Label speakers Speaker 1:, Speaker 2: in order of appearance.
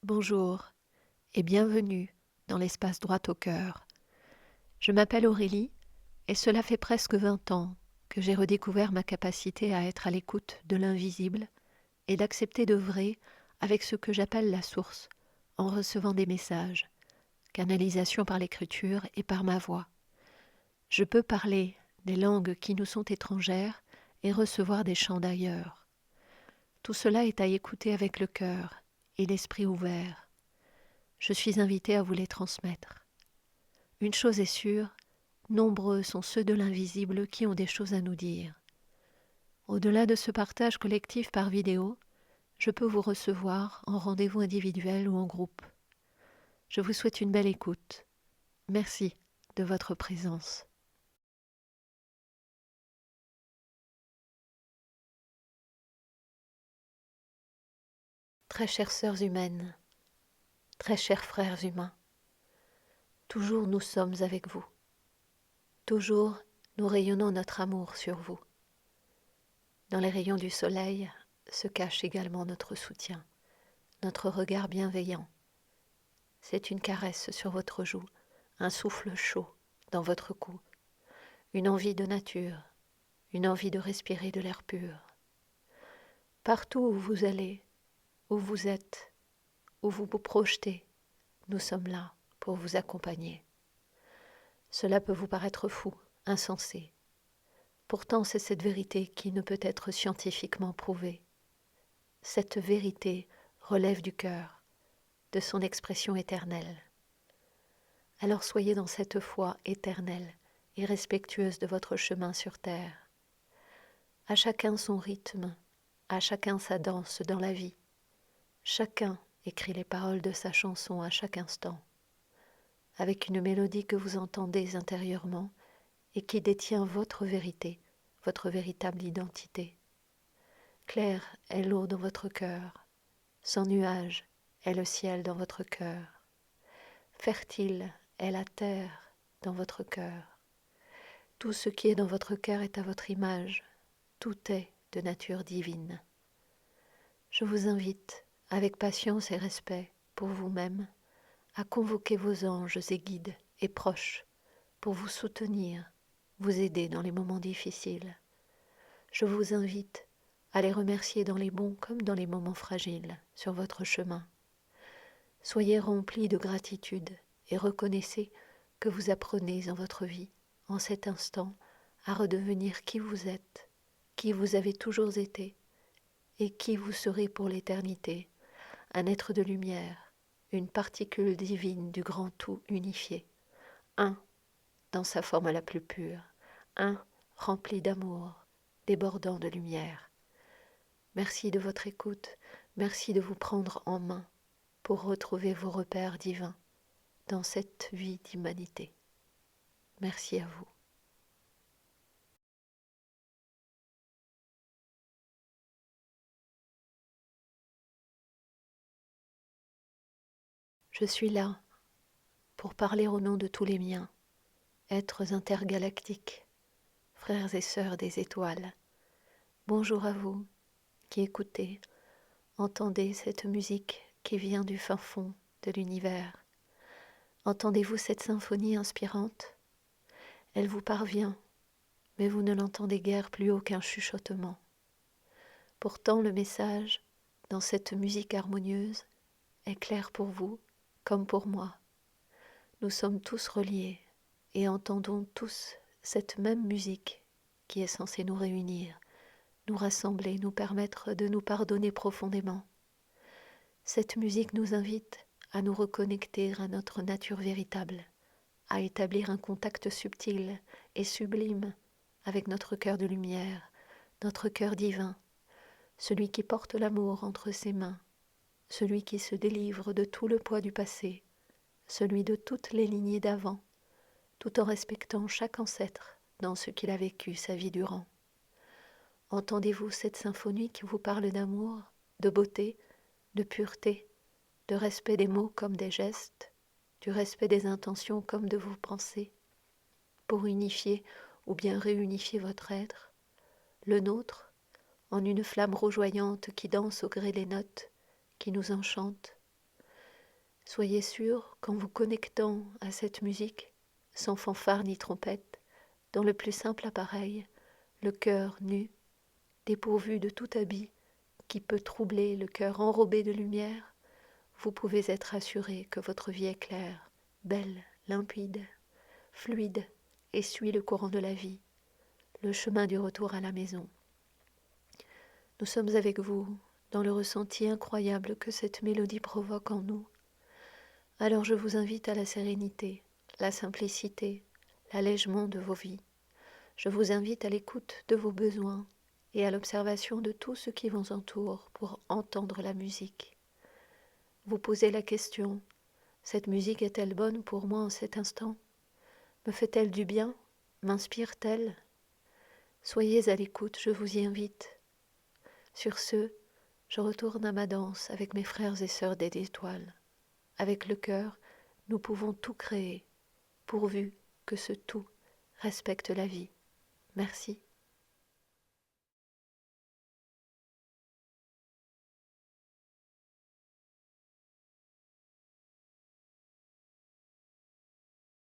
Speaker 1: Bonjour et bienvenue dans l'espace droit au cœur. Je m'appelle Aurélie et cela fait presque 20 ans que j'ai redécouvert ma capacité à être à l'écoute de l'invisible et d'accepter d'œuvrer avec ce que j'appelle la source, en recevant des messages, canalisation par l'écriture et par ma voix. Je peux parler des langues qui nous sont étrangères et recevoir des chants d'ailleurs. Tout cela est à écouter avec le cœur et l'esprit ouvert. Je suis invitée à vous les transmettre. Une chose est sûre, nombreux sont ceux de l'invisible qui ont des choses à nous dire. Au-delà de ce partage collectif par vidéo, je peux vous recevoir en rendez-vous individuel ou en groupe. Je vous souhaite une belle écoute. Merci de votre présence. Très chères sœurs humaines, très chers frères humains, toujours nous sommes avec vous. Toujours nous rayonnons notre amour sur vous. Dans les rayons du soleil se cache également notre soutien, notre regard bienveillant. C'est une caresse sur votre joue, un souffle chaud dans votre cou, une envie de nature, une envie de respirer de l'air pur. Partout où vous allez, où vous êtes, où vous vous projetez, nous sommes là pour vous accompagner. Cela peut vous paraître fou, insensé. Pourtant, c'est cette vérité qui ne peut être scientifiquement prouvée. Cette vérité relève du cœur, de son expression éternelle. Alors soyez dans cette foi éternelle et respectueuse de votre chemin sur terre. À chacun son rythme, à chacun sa danse dans la vie. Chacun écrit les paroles de sa chanson à chaque instant, avec une mélodie que vous entendez intérieurement et qui détient votre vérité, votre véritable identité. Claire est l'eau dans votre cœur, sans nuage est le ciel dans votre cœur. Fertile est la terre dans votre cœur. Tout ce qui est dans votre cœur est à votre image. Tout est de nature divine. Je vous invite, avec patience et respect pour vous-même, à convoquer vos anges et guides et proches pour vous soutenir, vous aider dans les moments difficiles. Je vous invite à les remercier dans les bons comme dans les moments fragiles sur votre chemin. Soyez remplis de gratitude et reconnaissez que vous apprenez en votre vie, en cet instant, à redevenir qui vous êtes, qui vous avez toujours été et qui vous serez pour l'éternité, un être de lumière, une particule divine du grand tout unifié, un dans sa forme la plus pure, un rempli d'amour, débordant de lumière. Merci de votre écoute, merci de vous prendre en main pour retrouver vos repères divins dans cette vie d'humanité. Merci à vous. Je suis là pour parler au nom de tous les miens, êtres intergalactiques, frères et sœurs des étoiles. Bonjour à vous qui écoutez, entendez cette musique qui vient du fin fond de l'univers. Entendez-vous cette symphonie inspirante? Elle vous parvient, mais vous ne l'entendez guère plus haut qu'un chuchotement. Pourtant le message, dans cette musique harmonieuse, est clair pour vous comme pour moi. Nous sommes tous reliés et entendons tous cette même musique qui est censée nous réunir, nous rassembler, nous permettre de nous pardonner profondément. Cette musique nous invite à nous reconnecter à notre nature véritable, à établir un contact subtil et sublime avec notre cœur de lumière, notre cœur divin, celui qui porte l'amour entre ses mains, celui qui se délivre de tout le poids du passé, celui de toutes les lignées d'avant, tout en respectant chaque ancêtre dans ce qu'il a vécu sa vie durant. Entendez-vous cette symphonie qui vous parle d'amour, de beauté, de pureté, de respect des mots comme des gestes, du respect des intentions comme de vos pensées, pour unifier ou bien réunifier votre être, le nôtre, en une flamme rougeoyante qui danse au gré des notes, qui nous enchante. Soyez sûr qu'en vous connectant à cette musique, sans fanfare ni trompette, dans le plus simple appareil, le cœur nu, dépourvu de tout habit qui peut troubler le cœur enrobé de lumière, vous pouvez être assuré que votre vie est claire, belle, limpide, fluide, et suit le courant de la vie, le chemin du retour à la maison. Nous sommes avec vous dans le ressenti incroyable que cette mélodie provoque en nous. Alors je vous invite à la sérénité, la simplicité, l'allègement de vos vies. Je vous invite à l'écoute de vos besoins et à l'observation de tout ce qui vous entoure pour entendre la musique. Vous posez la question, cette musique est-elle bonne pour moi en cet instant? Me fait-elle du bien? M'inspire-t-elle? Soyez à l'écoute, je vous y invite. Sur ce, je retourne à ma danse avec mes frères et sœurs des étoiles. Avec le cœur, nous pouvons tout créer, pourvu que ce tout respecte la vie. Merci.